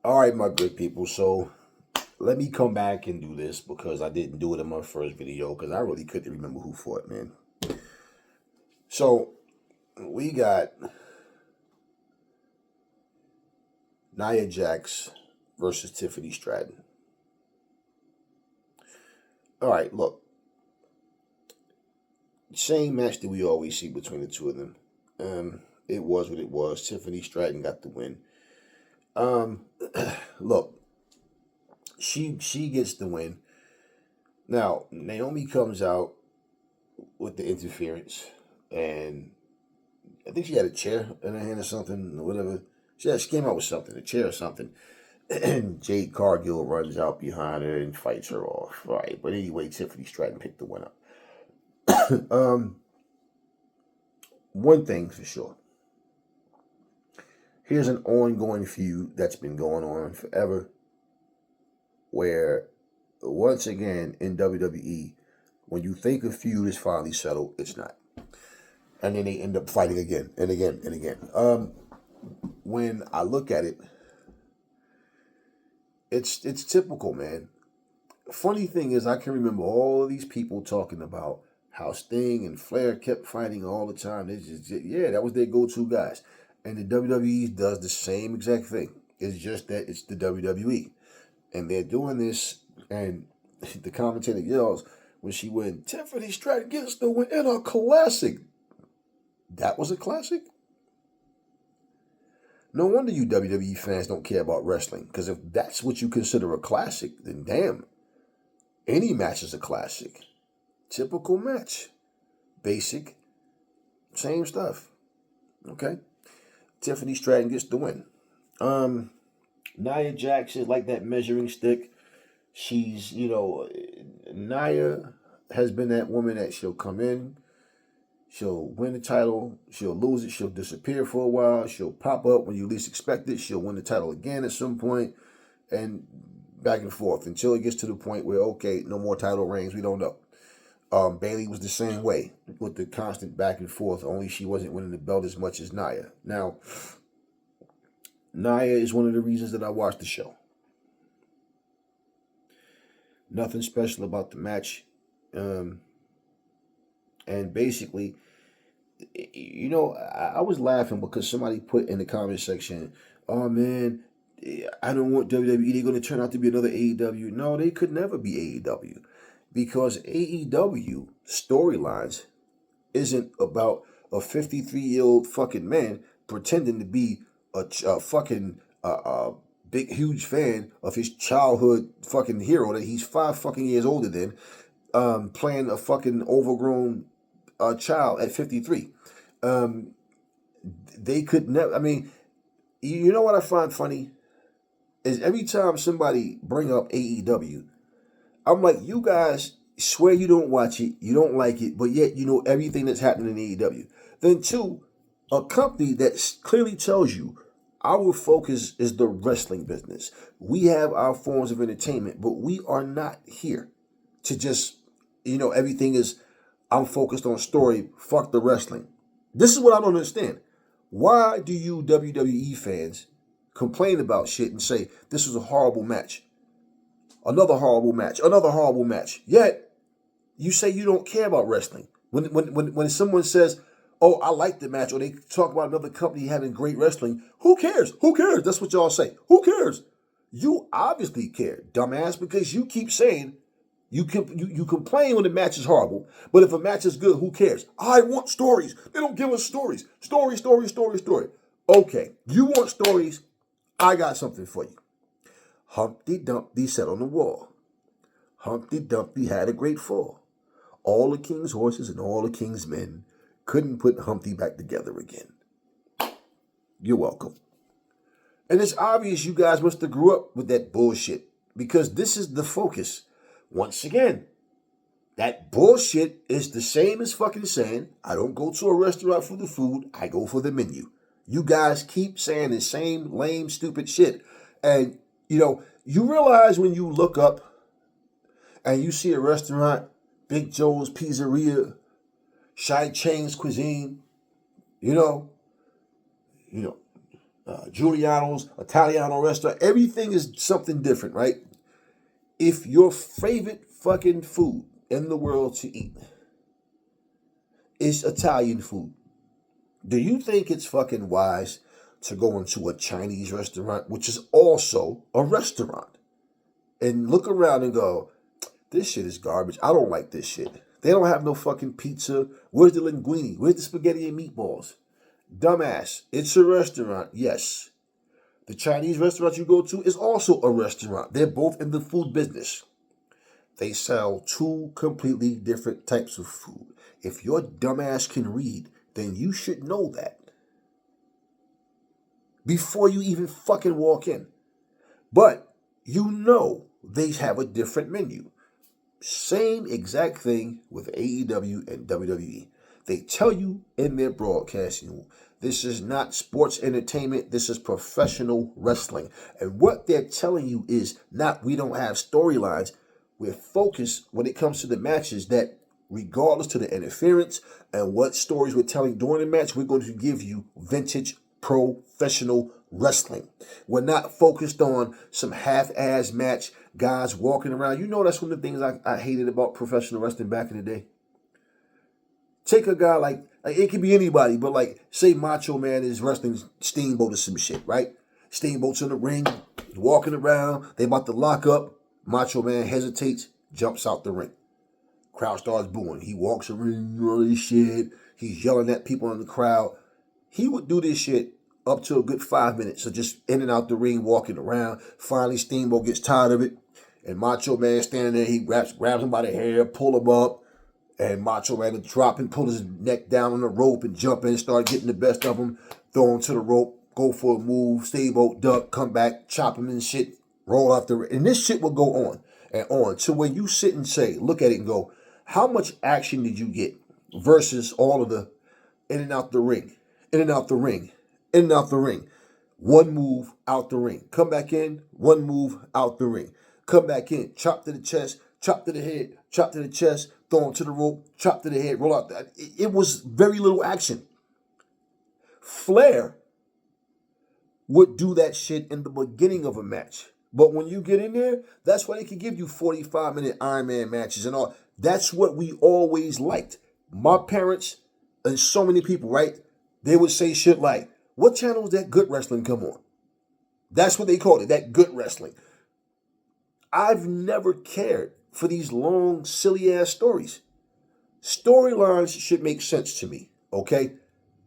All right, my good people. So let me come back and do this because I didn't do it in my first video because I really couldn't remember who fought, man. So we got Nia Jax versus Tiffany Straton. All right, look. Same match that we always see between the two of them. It was what it was. Tiffany Straton got the win. Look, she gets the win. Now Naomi comes out with the interference, and I think she had a chair in her hand or something, or whatever. She came out with something, a chair or something. And Jade Cargill runs out behind her and fights her off. Right, but anyway, Tiffany Stratton picked the win up. One thing for sure. Here's an ongoing feud that's been going on forever, where once again in WWE, when you think a feud is finally settled, it's not. And then they end up fighting again and again and again. When I look at it, it's typical, man. Funny thing is, I can remember all of these people talking about how Sting and Flair kept fighting all the time. That was their go-to guys. And the WWE does the same exact thing. It's just that it's the WWE. And they're doing this, and the commentator yells when she went, Tiffany Stratton gets the win in a classic. That was a classic? No wonder you WWE fans don't care about wrestling. Because if that's what you consider a classic, then damn. Any match is a classic. Typical match. Basic. Same stuff. Okay. Tiffany Stratton gets the win. Nia Jax is like that measuring stick. She's, Nia has been that woman that she'll come in, she'll win the title, she'll lose it, she'll disappear for a while, she'll pop up when you least expect it, she'll win the title again at some point, and back and forth until it gets to the point where, okay, no more title reigns, we don't know. Bayley was the same way with the constant back and forth, only she wasn't winning the belt as much as Nia. Now, Nia is one of the reasons that I watched the show. Nothing special about the match. And basically, I was laughing because somebody put in the comment section, oh man, I don't want WWE. They're going to turn out to be another AEW. No, they could never be AEW. Because AEW storylines isn't about a 53-year-old fucking man pretending to be a fucking big, huge fan of his childhood fucking hero that he's 5 fucking years older than, playing a fucking overgrown child at 53. They could never, I mean, you know what I find funny? Is every time somebody bring up AEW, I'm like, you guys swear you don't watch it, you don't like it, but yet you know everything that's happening in AEW. Then two, a company that clearly tells you our focus is the wrestling business. We have our forms of entertainment, but we are not here to just, everything is, I'm focused on story, fuck the wrestling. This is what I don't understand. Why do you WWE fans complain about shit and say, this was a horrible match? Another horrible match. Another horrible match. Yet, you say you don't care about wrestling. When someone says, oh, I like the match, or they talk about another company having great wrestling, who cares? Who cares? That's what y'all say. Who cares? You obviously care, dumbass, because you keep saying, you complain when the match is horrible, but if a match is good, who cares? I want stories. They don't give us stories. Story. Okay, you want stories? I got something for you. Humpty Dumpty sat on the wall. Humpty Dumpty had a great fall. All the king's horses and all the king's men couldn't put Humpty back together again. You're welcome. And it's obvious you guys must have grew up with that bullshit because this is the focus. Once again, that bullshit is the same as fucking saying, I don't go to a restaurant for the food, I go for the menu. You guys keep saying the same lame, stupid shit. And you realize when you look up and you see a restaurant, Big Joe's Pizzeria, Shai Chang's Cuisine, Giuliano's, Italiano restaurant. Everything is something different, right? If your favorite fucking food in the world to eat is Italian food, do you think it's fucking wise to go into a Chinese restaurant, which is also a restaurant, and look around and go, this shit is garbage. I don't like this shit. They don't have no fucking pizza. Where's the linguine? Where's the spaghetti and meatballs? Dumbass. It's a restaurant, yes. The Chinese restaurant you go to is also a restaurant. They're both in the food business. They sell two completely different types of food. If your dumbass can read, then you should know that before you even fucking walk in. But you know they have a different menu. Same exact thing with AEW and WWE. They tell you in their broadcasting, this is not sports entertainment, this is professional wrestling. And what they're telling you is not we don't have storylines. We're focused when it comes to the matches that regardless to the interference and what stories we're telling during the match, we're going to give you vintage professional wrestling. We're not focused on some half-ass match, guys walking around. You know, that's one of the things I hated about professional wrestling back in the day. Take a guy like it could be anybody, but like, say Macho Man is wrestling Steamboat or some shit, right? Steamboat's in the ring, walking around, they about to lock up. Macho Man hesitates, jumps out the ring. Crowd starts booing. He walks around, all this shit. He's yelling at people in the crowd. He would do this shit up to a good 5 minutes. So just in and out the ring, walking around. Finally, Steamboat gets tired of it. And Macho Man standing there, he grabs him by the hair, pull him up. And Macho Man would drop and pull his neck down on the rope and jump in, start getting the best of him. Throw him to the rope, go for a move. Steamboat duck, come back, chop him and shit, roll out the ring. And this shit will go on and on. So when you sit and say, look at it and go, how much action did you get versus all of the in and out the ring, in and out the ring, in and out the ring. One move, out the ring. Come back in, one move, out the ring. Come back in, chop to the chest, chop to the head, chop to the chest, throw him to the rope, chop to the head, roll out. It was very little action. Flair would do that shit in the beginning of a match. But when you get in there, that's why they can give you 45-minute Iron Man matches and all. That's what we always liked. My parents and so many people, right? They would say shit like, what channel is that Good Wrestling come on? That's what they called it, that Good Wrestling. I've never cared for these long, silly-ass stories. Storylines should make sense to me, okay?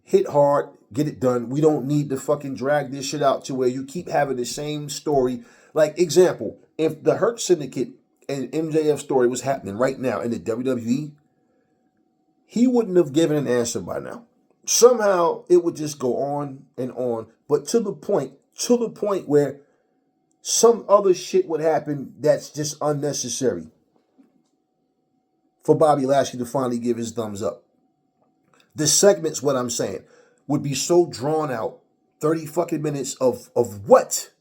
Hit hard, get it done. We don't need to fucking drag this shit out to where you keep having the same story. Like, example, if the Hurt Syndicate and MJF story was happening right now in the WWE, he wouldn't have given an answer by now. Somehow it would just go on and on, but to the point where some other shit would happen that's just unnecessary for Bobby Lashley to finally give his thumbs up. The segments, what I'm saying, would be so drawn out. 30 fucking minutes of what?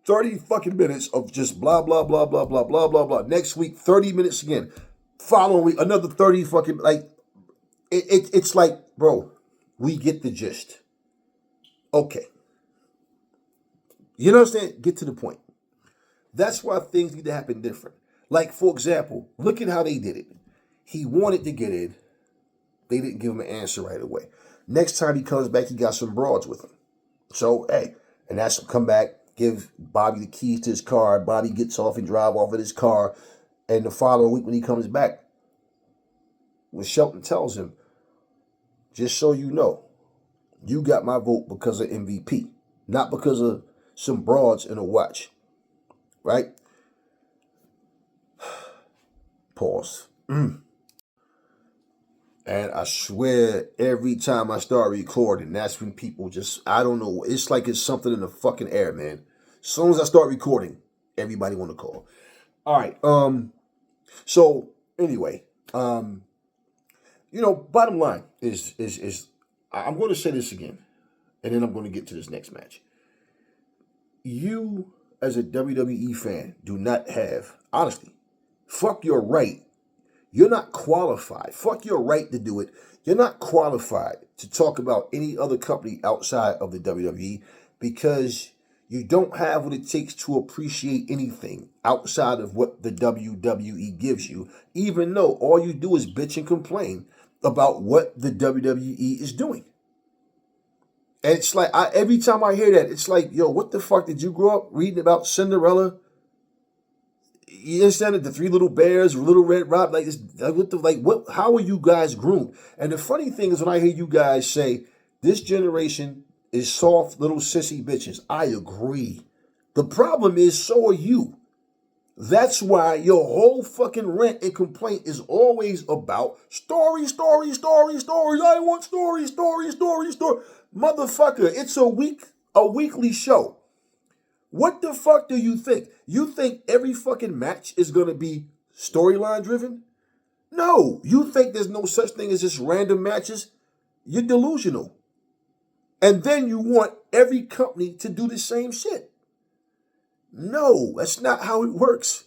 30 fucking minutes of just blah, blah, blah, blah, blah, blah, blah, blah. Next week, 30 minutes again. Following week, another 30 fucking, like, it's like, bro, we get the gist. Okay. You know what I'm saying? Get to the point. That's why things need to happen different. Like, for example, look at how they did it. He wanted to get in. They didn't give him an answer right away. Next time he comes back, he got some broads with him. So, hey, and that's him come back, give Bobby the keys to his car. Bobby gets off and drive off in his car. And the following week when he comes back, when Shelton tells him, just so you know, you got my vote because of MVP, not because of some broads in a watch. Right? Pause. And I swear, every time I start recording, that's when people just, I don't know, it's like it's something in the fucking air, man. As soon as I start recording, everybody want to call. All right. So anyway, bottom line is I'm going to say this again, and then I'm going to get to this next match. You, as a WWE fan, do not have, honestly, fuck your right. You're not qualified. Fuck your right to do it. You're not qualified to talk about any other company outside of the WWE because you don't have what it takes to appreciate anything outside of what the WWE gives you, even though all you do is bitch and complain about what the WWE is doing. And it's like, every time I hear that, it's like, yo, what the fuck did you grow up reading about Cinderella? You understand it? The Three Little Bears, Little Red Rob, like this, what? How are you guys groomed? And the funny thing is, when I hear you guys say this generation is soft little sissy bitches, I agree. The problem is, so are you. That's why your whole fucking rant and complaint is always about story, story, story, stories. I want story, story, story, story. Motherfucker, it's a weekly show. What the fuck do you think? You think every fucking match is going to be storyline driven? No. You think there's no such thing as just random matches? You're delusional. And then you want every company to do the same shit. No, that's not how it works.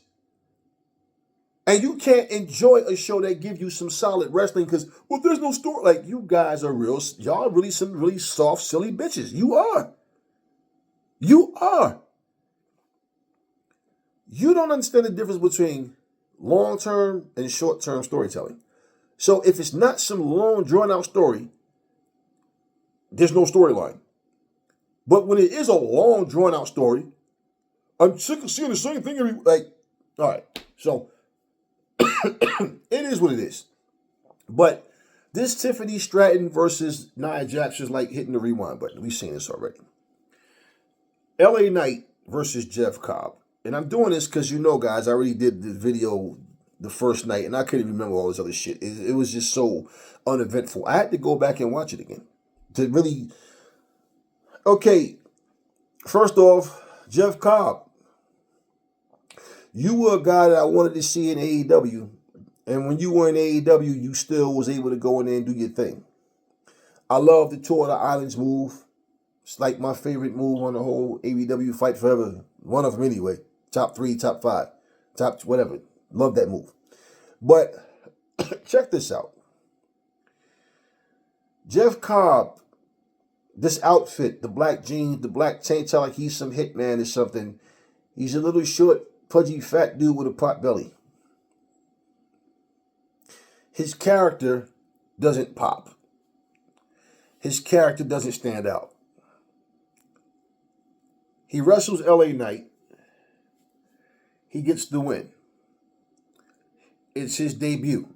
And you can't enjoy a show that gives you some solid wrestling because, well, there's no story. Like, you guys are y'all really some really soft, silly bitches. You are. You are. You don't understand the difference between long-term and short-term storytelling. So if it's not some long, drawn-out story, there's no storyline. But when it is a long, drawn-out story, I'm sick of seeing the same thing every, like, all right. So it is what it is. But this Tiffany Straton versus Nia Jax is like hitting the rewind button. We've seen this already. LA Knight versus Jeff Cobb. And I'm doing this because, you know, guys, I already did the video the first night, and I couldn't remember all this other shit. It was just so uneventful. I had to go back and watch it again to really... Okay, first off, Jeff Cobb. You were a guy that I wanted to see in AEW, and when you were in AEW, you still was able to go in there and do your thing. I love the Tour of the Islands move. It's like my favorite move on the whole AEW Fight Forever. One of them anyway. Top 3, top 5, top whatever. Love that move. But check this out. Jeff Cobb, this outfit, the black jeans, the black tank top, like he's some hitman or something. He's a little short, pudgy, fat dude with a pot belly. His character doesn't pop. His character doesn't stand out. He wrestles LA Knight. He gets the win. It's his debut.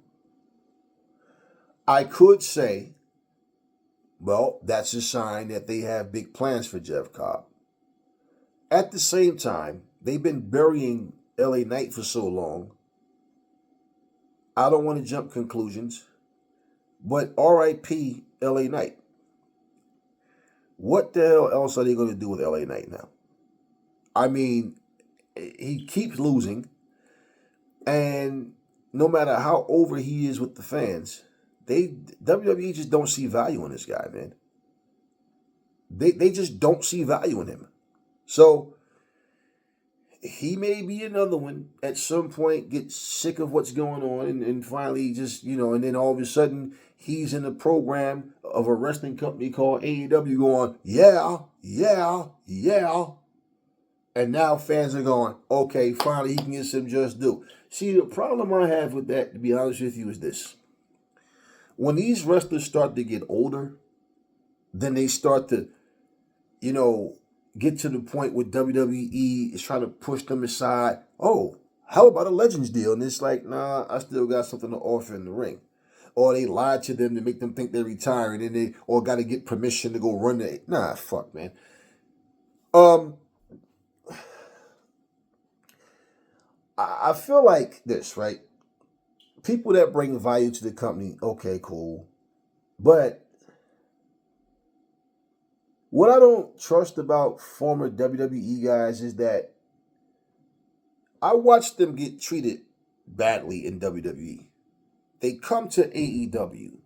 I could say, well, that's a sign that they have big plans for Jeff Cobb. At the same time, they've been burying LA Knight for so long. I don't want to jump conclusions, but R.I.P. LA Knight. What the hell else are they going to do with LA Knight now? I mean, he keeps losing, and no matter how over he is with the fans, WWE just don't see value in this guy, man. They just don't see value in him. So he may be another one at some point, get sick of what's going on, and finally just, and then all of a sudden he's in a program of a wrestling company called AEW going, yeah, yeah, yeah. And now fans are going, okay, finally he can get some just due. See, the problem I have with that, to be honest with you, is this. When these wrestlers start to get older, then they start to, get to the point where WWE is trying to push them aside. Oh, how about a Legends deal? And it's like, nah, I still got something to offer in the ring. Or they lied to them to make them think they're retiring, and they or got to get permission to go run the... Nah, fuck, man. I feel like this, right? People that bring value to the company, okay, cool. But what I don't trust about former WWE guys is that I watched them get treated badly in WWE. They come to AEW.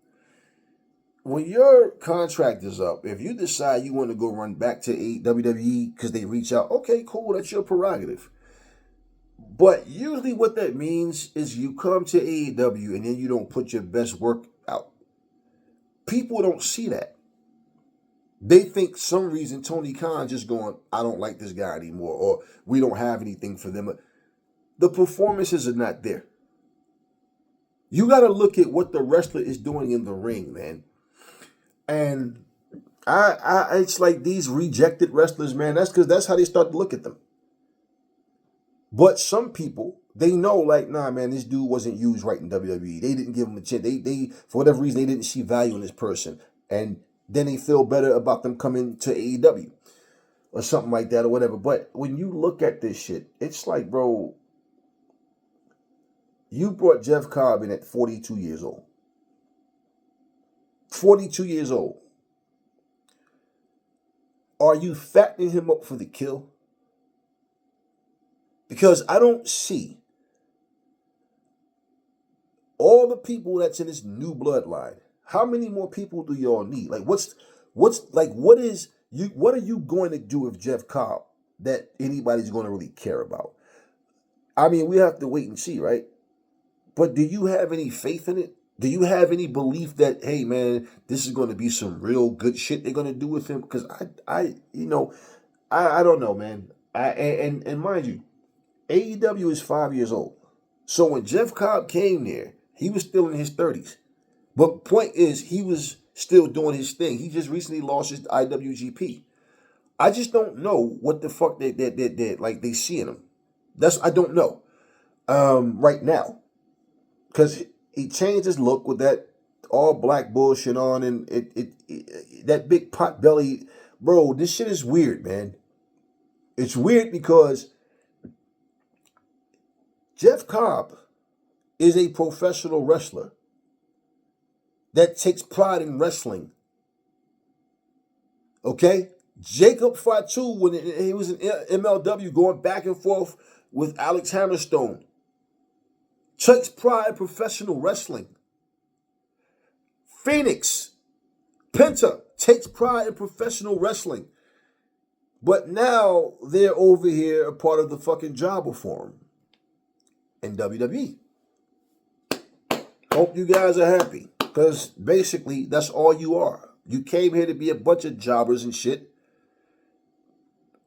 When your contract is up, if you decide you want to go run back to WWE because they reach out, okay, cool, that's your prerogative. But usually what that means is you come to AEW and then you don't put your best work out. People don't see that. They think some reason Tony Khan just going, I don't like this guy anymore, or we don't have anything for them. The performances are not there. You got to look at what the wrestler is doing in the ring, man. And it's like these rejected wrestlers, man. That's because that's how they start to look at them. But some people, they know, like, nah, man, this dude wasn't used right in WWE. They didn't give him a chance. They for whatever reason, they didn't see value in this person, and then they feel better about them coming to AEW or something like that or whatever. But when you look at this shit, it's like, bro, you brought Jeff Cobb in at 42 years old. 42 years old. Are you fattening him up for the kill? Because I don't see all the people that's in this new bloodline. How many more people do y'all need? Like, what are you going to do with Jeff Cobb that anybody's going to really care about? I mean, we have to wait and see, right? But do you have any faith in it? Do you have any belief that, hey, man, this is going to be some real good shit they're going to do with him? Because I don't know, man. And mind you, AEW is 5 years old. So when Jeff Cobb came there, he was still in his 30s. But point is, he was still doing his thing. He just recently lost his IWGP. I just don't know what the fuck they see in him. I don't know right now. Because he changed his look with that all black bullshit on, and that big pot belly. Bro, this shit is weird, man. It's weird because Jeff Cobb is a professional wrestler that takes pride in wrestling. Okay? Jacob Fatu, when he was in MLW going back and forth with Alex Hammerstone, takes pride in professional wrestling. Phoenix, Penta, takes pride in professional wrestling. But now they're over here a part of the fucking jobber forum in WWE. Hope you guys are happy. Because basically, that's all you are. You came here to be a bunch of jobbers and shit.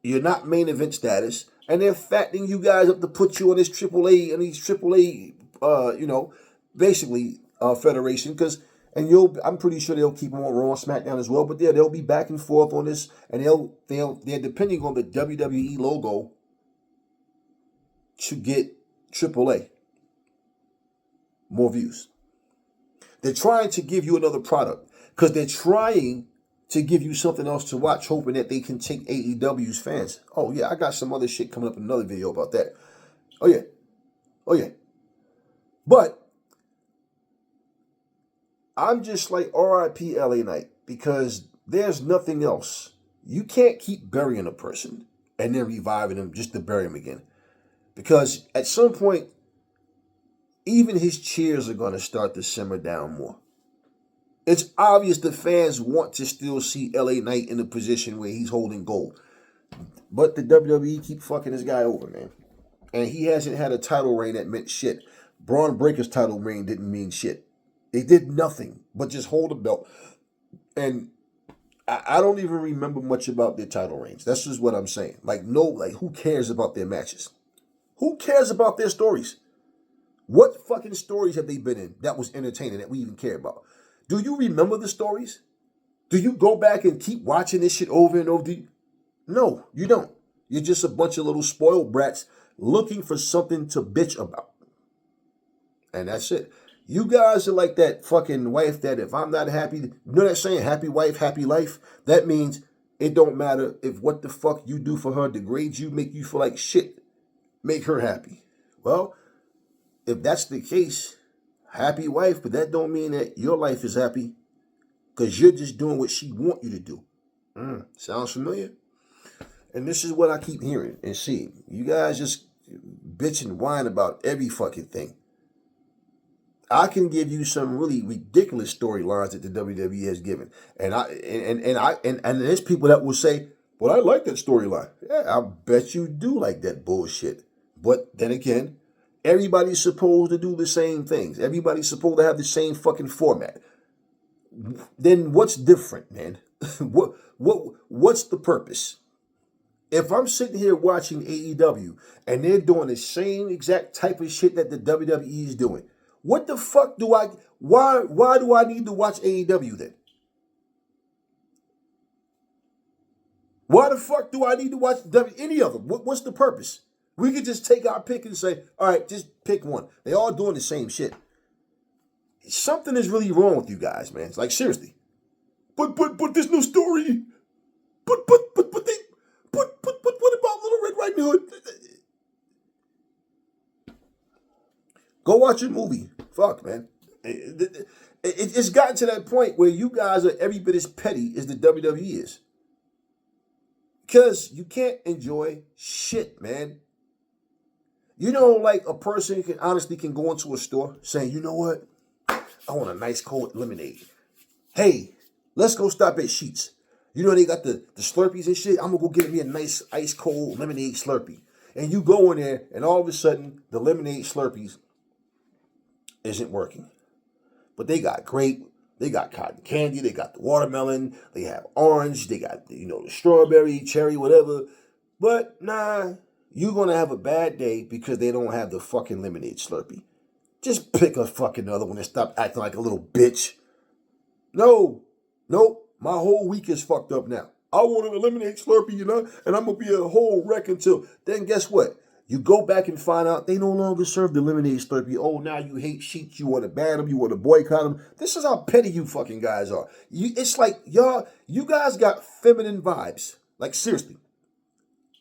You're not main event status. And they're fattening you guys up to put you on this AAA and these AAA, federation. I'm pretty sure they'll keep them on Raw and SmackDown as well. But yeah, they'll be back and forth on this. And they're depending on the WWE logo to get AAA. More views. They're trying to give you another product because they're trying to give you something else to watch, hoping that they can take AEW's fans. Oh, yeah, I got some other shit coming up in another video about that. Oh, yeah. But I'm just like R.I.P. LA Knight because there's nothing else. You can't keep burying a person and then reviving them just to bury him again. Because at some point, even his cheers are going to start to simmer down more. It's obvious the fans want to still see LA Knight in a position where he's holding gold. But the WWE keep fucking this guy over, man. And he hasn't had a title reign that meant shit. Braun Breaker's title reign didn't mean shit. They did nothing but just hold a belt. And I don't even remember much about their title reigns. That's just what I'm saying. Who cares about their matches? Who cares about their stories? What fucking stories have they been in that was entertaining that we even care about? Do you remember the stories? Do you go back and keep watching this shit over and over? No, you don't. You're just a bunch of little spoiled brats looking for something to bitch about. And that's it. You guys are like that fucking wife that if I'm not happy, you know that saying, happy wife, happy life? That means it don't matter if what the fuck you do for her degrades you, make you feel like shit. Make her happy. Well, if that's the case, happy wife, but that don't mean that your life is happy because you're just doing what she want you to do. Sounds familiar? And this is what I keep hearing and seeing. You guys just bitch and whine about every fucking thing. I can give you some really ridiculous storylines that the WWE has given. And there's people that will say, well, I like that storyline. Yeah, I bet you do like that bullshit. But then again, everybody's supposed to do the same things. Everybody's supposed to have the same fucking format. Then what's different, man? What's the purpose? If I'm sitting here watching AEW and they're doing the same exact type of shit that the WWE is doing, what the fuck do I why do I need to watch AEW then? Why the fuck do I need to watch any of them? What's the purpose? We could just take our pick and say, all right, just pick one. They all doing the same shit. Something is really wrong with you guys, man. It's like, seriously. But there's no story. But what about Little Red Riding Hood? Go watch a movie. Fuck, man. It's gotten to that point where you guys are every bit as petty as the WWE is. Because you can't enjoy shit, man. You know, like a person can go into a store saying, you know what? I want a nice cold lemonade. Hey, let's go stop at Sheetz. You know they got the Slurpees and shit. I'm going to go get me a nice ice cold lemonade Slurpee. And you go in there and all of a sudden the lemonade Slurpees isn't working. But they got grape. They got cotton candy, they got the watermelon, they have orange, they got, the strawberry, cherry, whatever. But nah, you're going to have a bad day because they don't have the fucking lemonade Slurpee. Just pick a fucking other one and stop acting like a little bitch. Nope, my whole week is fucked up now. I want an lemonade Slurpee, and I'm going to be a whole wreck until, then guess what? You go back and find out they no longer serve the lemonade Slurpee. Oh, now you hate Sheetz. You want to ban them. You want to boycott them. This is how petty you fucking guys are. It's like, you guys got feminine vibes. Like, seriously.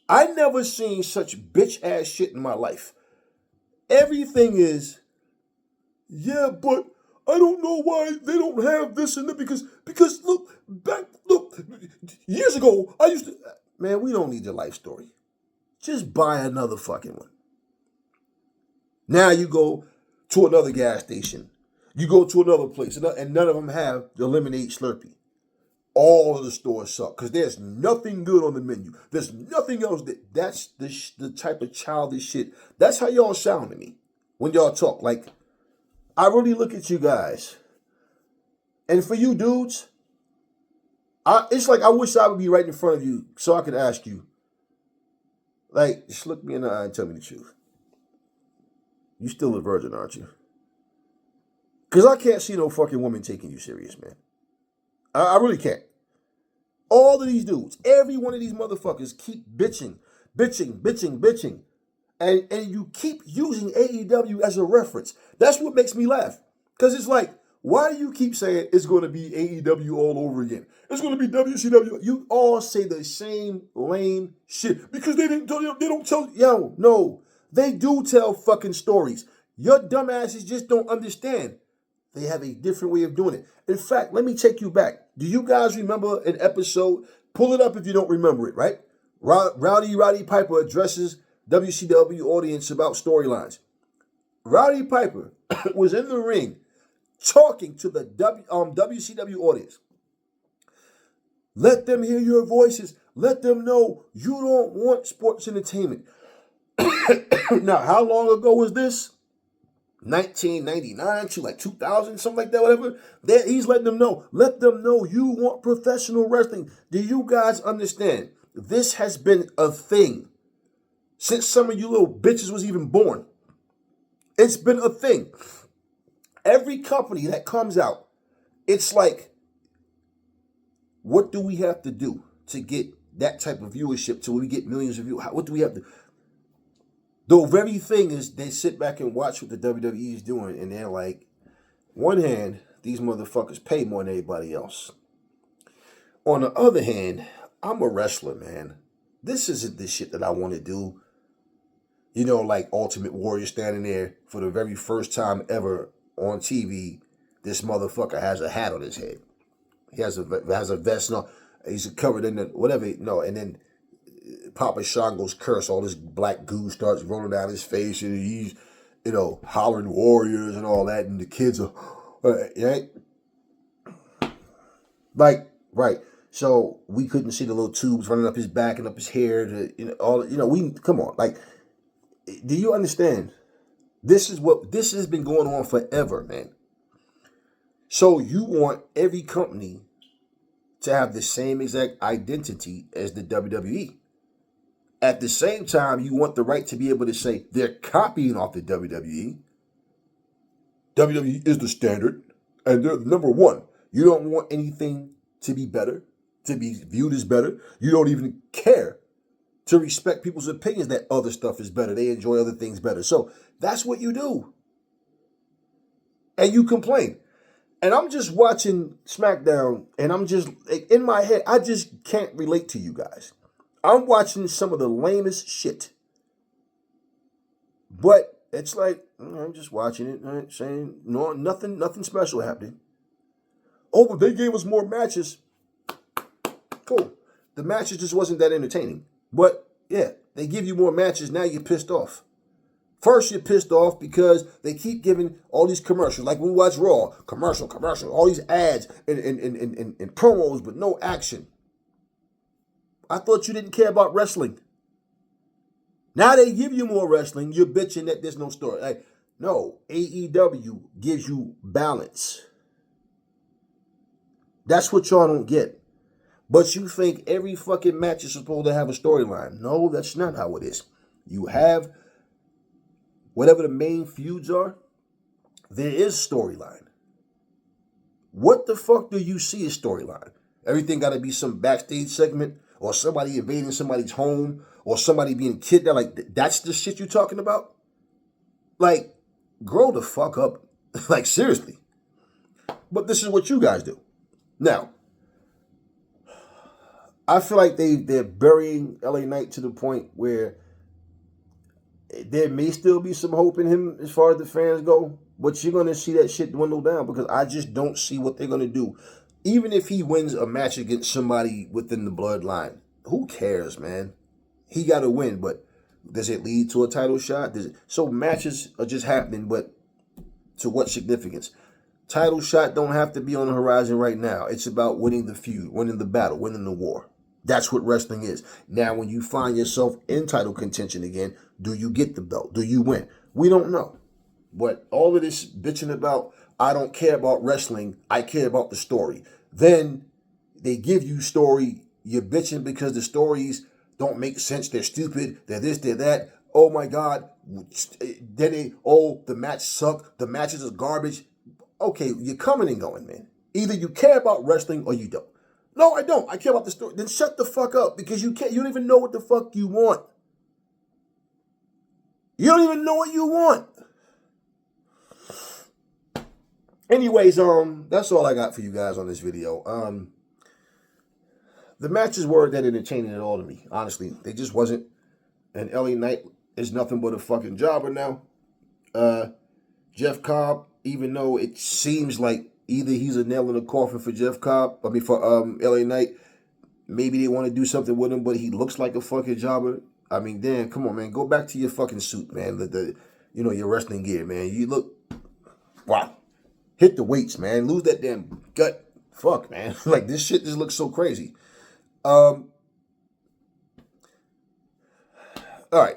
I never seen such bitch-ass shit in my life. Everything is, yeah, but I don't know why they don't have this and that because look, years ago, I used to, man, we don't need your life story. Just buy another fucking one. Now you go to another gas station. You go to another place, and none of them have the lemonade Slurpee. All of the stores suck because there's nothing good on the menu. There's nothing else. That's the type of childish shit. That's how y'all sound to me when y'all talk. Like, I really look at you guys. And for you dudes, it's like I wish I would be right in front of you so I could ask you, like, just look me in the eye and tell me the truth. You still a virgin, aren't you? Because I can't see no fucking woman taking you serious, man. I really can't. All of these dudes, every one of these motherfuckers keep bitching. And you keep using AEW as a reference. That's what makes me laugh. Because it's like, why do you keep saying it's going to be AEW all over again? It's going to be WCW. You all say the same lame shit because they don't tell. Yo, no, they do tell fucking stories. Your dumbasses just don't understand. They have a different way of doing it. In fact, let me take you back. Do you guys remember an episode? Pull it up if you don't remember it, right? Roddy Piper addresses WCW audience about storylines. Roddy Piper was in the ring talking to the WCW audience. Let them hear your voices. Let them know you don't want sports entertainment. Now, how long ago was this? 1999 to like 2000, something like that, whatever. He's letting them know. Let them know you want professional wrestling. Do you guys understand? This has been a thing since some of you little bitches was even born. It's been a thing. Every company that comes out, it's like, what do we have to do to get that type of viewership to where we get millions of views? What do we have to? The very thing is, they sit back and watch what the WWE is doing, and they're like, one hand, these motherfuckers pay more than anybody else. On the other hand, I'm a wrestler, man. This isn't the shit that I want to do. You know, like Ultimate Warrior standing there for the very first time ever on TV. This motherfucker has a hat on his head. He has a vest on. He's covered in the whatever. No, and then Papa Shango's curse. All this black goo starts rolling down his face, and he's, hollering warriors and all that, and the kids are, right? Like, right. So we couldn't see the little tubes running up his back and up his hair. We come on, like. Do you understand? This has been going on forever, man. So you want every company to have the same exact identity as the WWE. At the same time, you want the right to be able to say they're copying off the WWE. WWE is the standard, and they're number one. You don't want anything to be better, to be viewed as better. You don't even care to respect people's opinions that other stuff is better. They enjoy other things better. So that's what you do. And you complain. And I'm just watching SmackDown, and I'm just, in my head, I just can't relate to you guys. I'm watching some of the lamest shit. But it's like, I'm just watching it, right, saying, no, nothing special happening. Oh, but they gave us more matches. Cool. The matches just wasn't that entertaining. But, yeah, they give you more matches, now you're pissed off. First, you're pissed off because they keep giving all these commercials. Like we watch Raw, commercial, all these ads and promos, but no action. I thought you didn't care about wrestling. Now they give you more wrestling. You're bitching that there's no story. Like, no, AEW gives you balance. That's what y'all don't get. But you think every fucking match is supposed to have a storyline. No, that's not how it is. You have whatever the main feuds are, there is storyline. What the fuck do you see as storyline? Everything got to be some backstage segment or somebody invading somebody's home or somebody being kidnapped. Like, that's the shit you're talking about? Like, grow the fuck up. Like, seriously. But this is what you guys do. Now, I feel like they're burying LA Knight to the point where there may still be some hope in him as far as the fans go, but you're going to see that shit dwindle down because I just don't see what they're going to do. Even if he wins a match against somebody within the bloodline, who cares, man? He got to win, but does it lead to a title shot? So matches are just happening, but to what significance? Title shot don't have to be on the horizon right now. It's about winning the feud, winning the battle, winning the war. That's what wrestling is. Now, when you find yourself in title contention again, do you get the belt? Do you win? We don't know. But all of this bitching about, I don't care about wrestling, I care about the story. Then they give you story, you're bitching because the stories don't make sense, they're stupid, they're this, they're that. Oh my God. Then the match sucked, the matches are garbage. Okay, you're coming and going, man. Either you care about wrestling or you don't. No, I don't. I care about the story. Then shut the fuck up because you don't even know what the fuck you want. You don't even know what you want. Anyways, that's all I got for you guys on this video. The matches weren't that entertaining at all to me. Honestly, they just wasn't. And LA Knight is nothing but a fucking jobber now. Jeff Cobb, even though it seems like either he's a nail in the coffin for Jeff Cobb, for LA Knight, maybe they want to do something with him, but he looks like a fucking jobber. I mean, damn, come on, man, go back to your fucking suit, man. Your wrestling gear, man. You look, wow. Hit the weights, man. Lose that damn gut. Fuck, man. Like, this shit just looks so crazy. All right.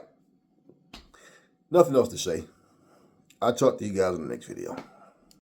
Nothing else to say. I'll talk to you guys in the next video.